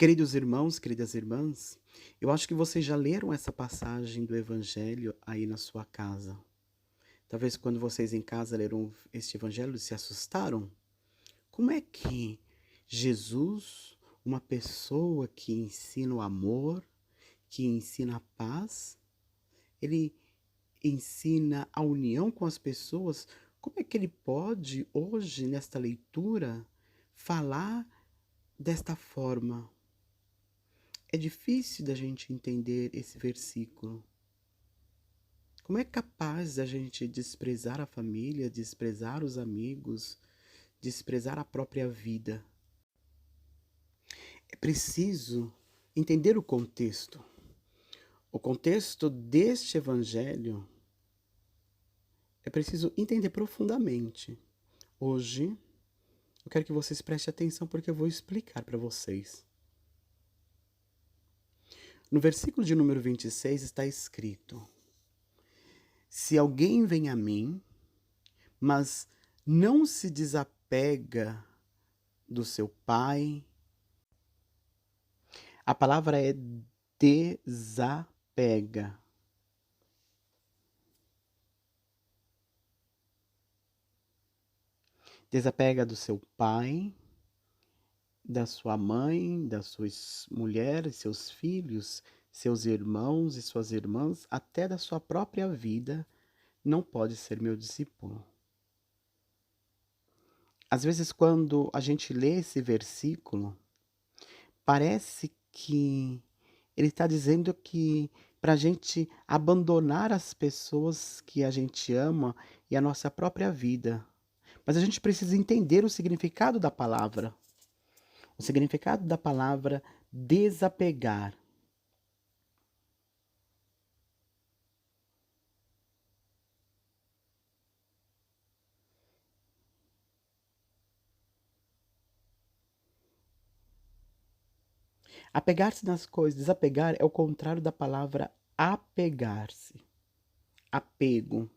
Queridos irmãos, queridas irmãs, eu acho que vocês já leram essa passagem do Evangelho aí na sua casa. Talvez quando vocês em casa leram este Evangelho se assustaram. Como é que Jesus, uma pessoa que ensina o amor, que ensina a paz, ele ensina a união com as pessoas, como é que ele pode hoje, nesta leitura, falar desta forma? É difícil da gente entender esse versículo. Como é capaz da gente desprezar a família, desprezar os amigos, desprezar a própria vida? É preciso entender o contexto. O contexto deste evangelho é preciso entender profundamente. Hoje, eu quero que vocês prestem atenção porque eu vou explicar para vocês. No versículo de número 26 está escrito: Se alguém vem a mim, mas não se desapega do seu pai. A palavra é desapega. Desapega do seu pai, da sua mãe, da sua mulher, seus filhos, seus irmãos e suas irmãs, até da sua própria vida, não pode ser meu discípulo. Às vezes, quando a gente lê esse versículo, parece que ele está dizendo que para a gente abandonar as pessoas que a gente ama e a nossa própria vida. Mas a gente precisa entender o significado da palavra. O significado da palavra desapegar. Apegar-se nas coisas, desapegar é o contrário da palavra apegar-se. Apego.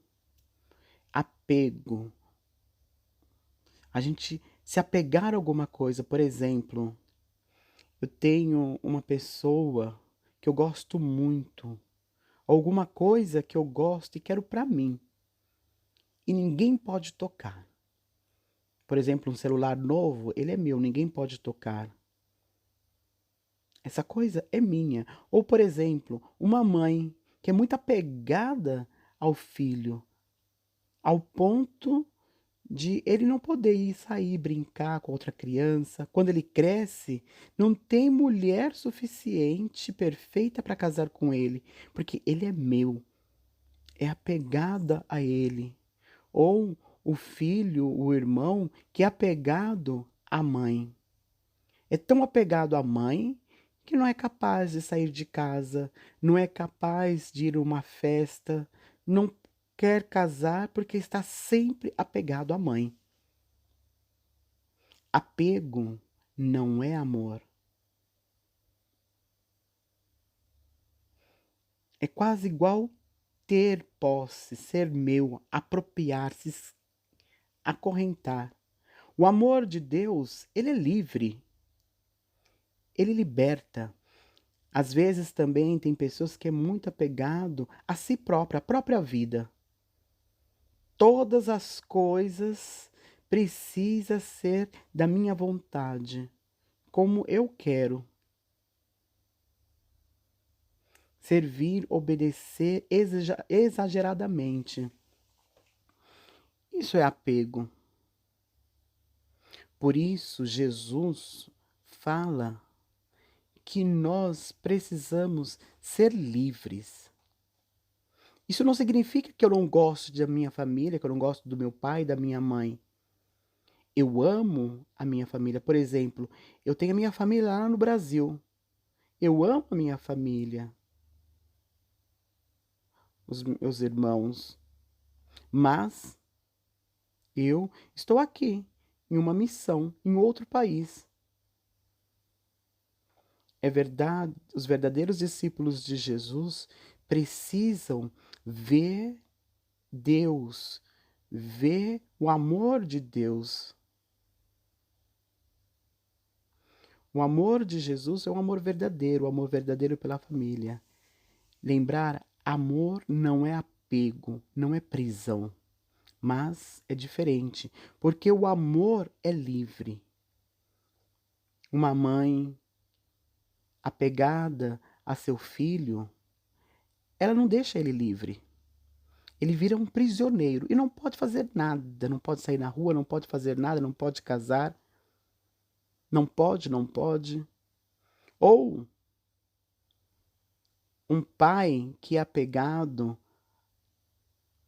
Apego. A gente se apegar a alguma coisa, por exemplo, eu tenho uma pessoa que eu gosto muito, alguma coisa que eu gosto e quero para mim, e ninguém pode tocar. Por exemplo, um celular novo, ele é meu, ninguém pode tocar. Essa coisa é minha. Ou, por exemplo, uma mãe que é muito apegada ao filho, ao ponto de ele não poder ir sair brincar com outra criança. Quando ele cresce, não tem mulher suficiente, perfeita para casar com ele, porque ele é meu, é apegada a ele. Ou o filho, o irmão, que é apegado à mãe. É tão apegado à mãe que não é capaz de sair de casa, não é capaz de ir a uma festa, não quer casar porque está sempre apegado à mãe. Apego não é amor. É quase igual ter posse, ser meu, apropriar-se, acorrentar. O amor de Deus, ele é livre, ele liberta. Às vezes também tem pessoas que é muito apegado a si própria, a própria vida. Todas as coisas precisam ser da minha vontade, como eu quero. Servir, obedecer exageradamente. Isso é apego. Por isso, Jesus fala que nós precisamos ser livres. Isso não significa que eu não gosto da minha família, que eu não gosto do meu pai e da minha mãe. Eu amo a minha família. Por exemplo, eu tenho a minha família lá no Brasil. Eu amo a minha família, os meus irmãos. Mas eu estou aqui, em uma missão, em outro país. É verdade, os verdadeiros discípulos de Jesus precisam ver Deus, ver o amor de Deus. O amor de Jesus é um amor verdadeiro, o amor verdadeiro pela família. Lembrar, amor não é apego, não é prisão, mas é diferente, porque o amor é livre. Uma mãe apegada a seu filho, ela não deixa ele livre. Ele vira um prisioneiro e não pode fazer nada, não pode sair na rua, não pode fazer nada, não pode casar, não pode, não pode. Ou um pai que é apegado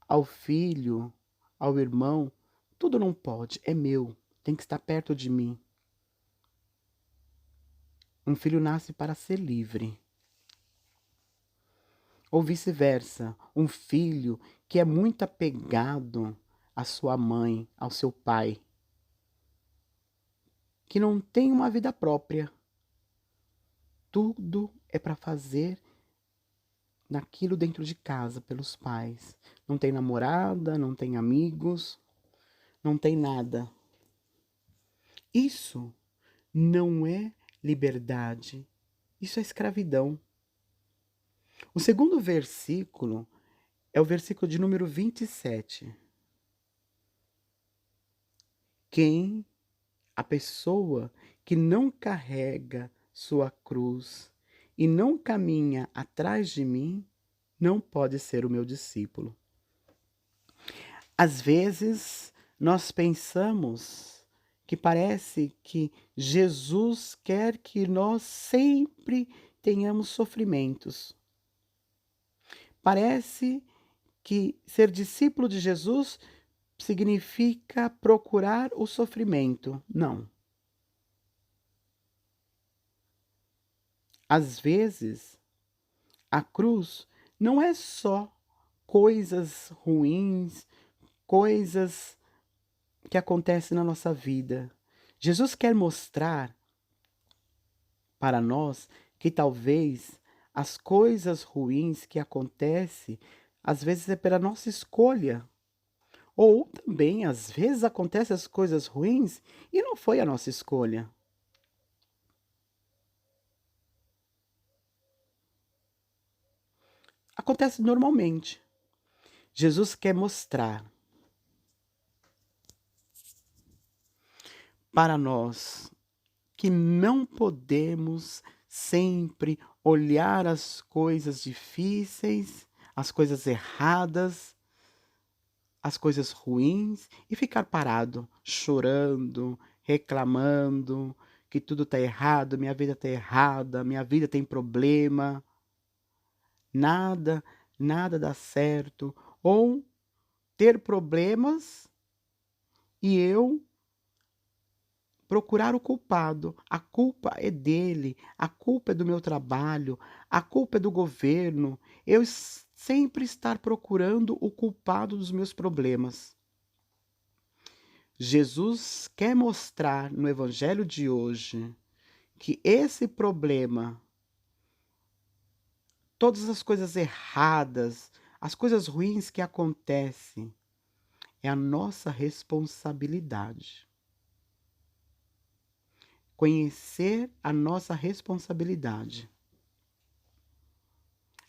ao filho, ao irmão, tudo não pode, é meu, tem que estar perto de mim. Um filho nasce para ser livre. Ou vice-versa, um filho que é muito apegado à sua mãe, ao seu pai, que não tem uma vida própria. Tudo é para fazer naquilo dentro de casa, pelos pais. Não tem namorada, não tem amigos, não tem nada. Isso não é liberdade, isso é escravidão. O segundo versículo é o versículo de número 27. A pessoa que não carrega sua cruz e não caminha atrás de mim, não pode ser o meu discípulo. Às vezes, nós pensamos que parece que Jesus quer que nós sempre tenhamos sofrimentos. Parece que ser discípulo de Jesus significa procurar o sofrimento. Não. Às vezes, a cruz não é só coisas ruins, coisas que acontecem na nossa vida. Jesus quer mostrar para nós que talvez as coisas ruins que acontecem, às vezes é pela nossa escolha. Ou também, às vezes, acontecem as coisas ruins e não foi a nossa escolha. Acontece normalmente. Jesus quer mostrar para nós que não podemos sempre olhar as coisas difíceis, as coisas erradas, as coisas ruins e ficar parado, chorando, reclamando que tudo está errado, minha vida está errada, minha vida tem problema, nada, nada dá certo, ou ter problemas e eu procurar o culpado. A culpa é dele, a culpa é do meu trabalho, a culpa é do governo. Eu sempre estar procurando o culpado dos meus problemas. Jesus quer mostrar no evangelho de hoje que esse problema, todas as coisas erradas, as coisas ruins que acontecem, é a nossa responsabilidade. Conhecer a nossa responsabilidade.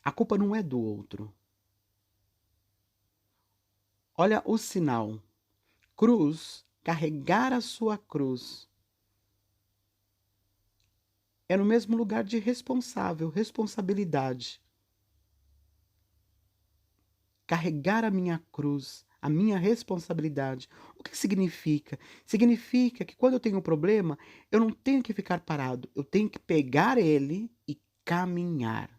A culpa não é do outro. Olha o sinal. Cruz, carregar a sua cruz. É no mesmo lugar de responsável, responsabilidade. Carregar a minha cruz, a minha responsabilidade. O que significa? Significa que quando eu tenho um problema, eu não tenho que ficar parado. Eu tenho que pegar ele e caminhar.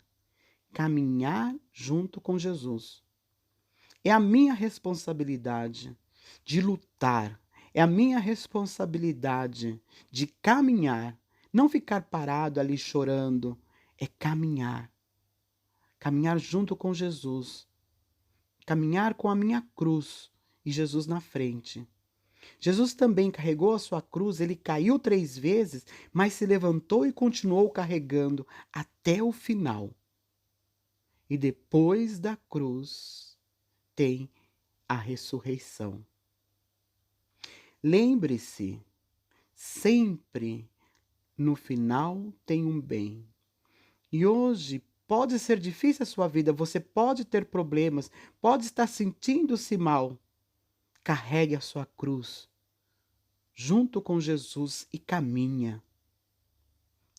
Caminhar junto com Jesus. É a minha responsabilidade de lutar. É a minha responsabilidade de caminhar. Não ficar parado ali chorando. É caminhar. Caminhar junto com Jesus. Caminhar com a minha cruz e Jesus na frente. Jesus também carregou a sua cruz, ele caiu 3 vezes, mas se levantou e continuou carregando até o final. E depois da cruz tem a ressurreição. Lembre-se sempre no final tem um bem. E hoje pode ser difícil a sua vida, você pode ter problemas, pode estar sentindo-se mal. Carregue a sua cruz junto com Jesus e caminha.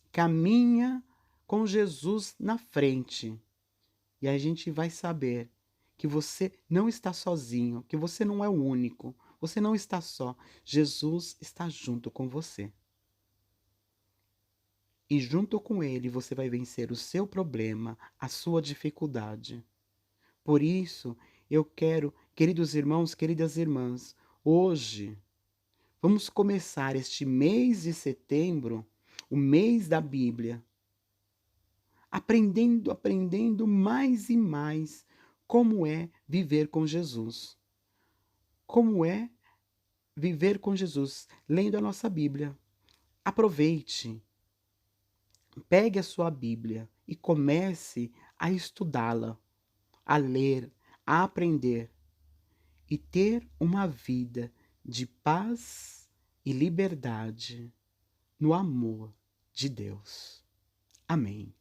Caminha com Jesus na frente. E aí a gente vai saber que você não está sozinho, que você não é o único, você não está só. Jesus está junto com você. E junto com ele você vai vencer o seu problema, a sua dificuldade. Por isso, eu quero, queridos irmãos, queridas irmãs, hoje vamos começar este mês de setembro, o mês da Bíblia, aprendendo mais e mais como é viver com Jesus. Como é viver com Jesus, lendo a nossa Bíblia. Aproveite, pegue a sua Bíblia e comece a estudá-la, a ler, a aprender e ter uma vida de paz e liberdade no amor de Deus. Amém.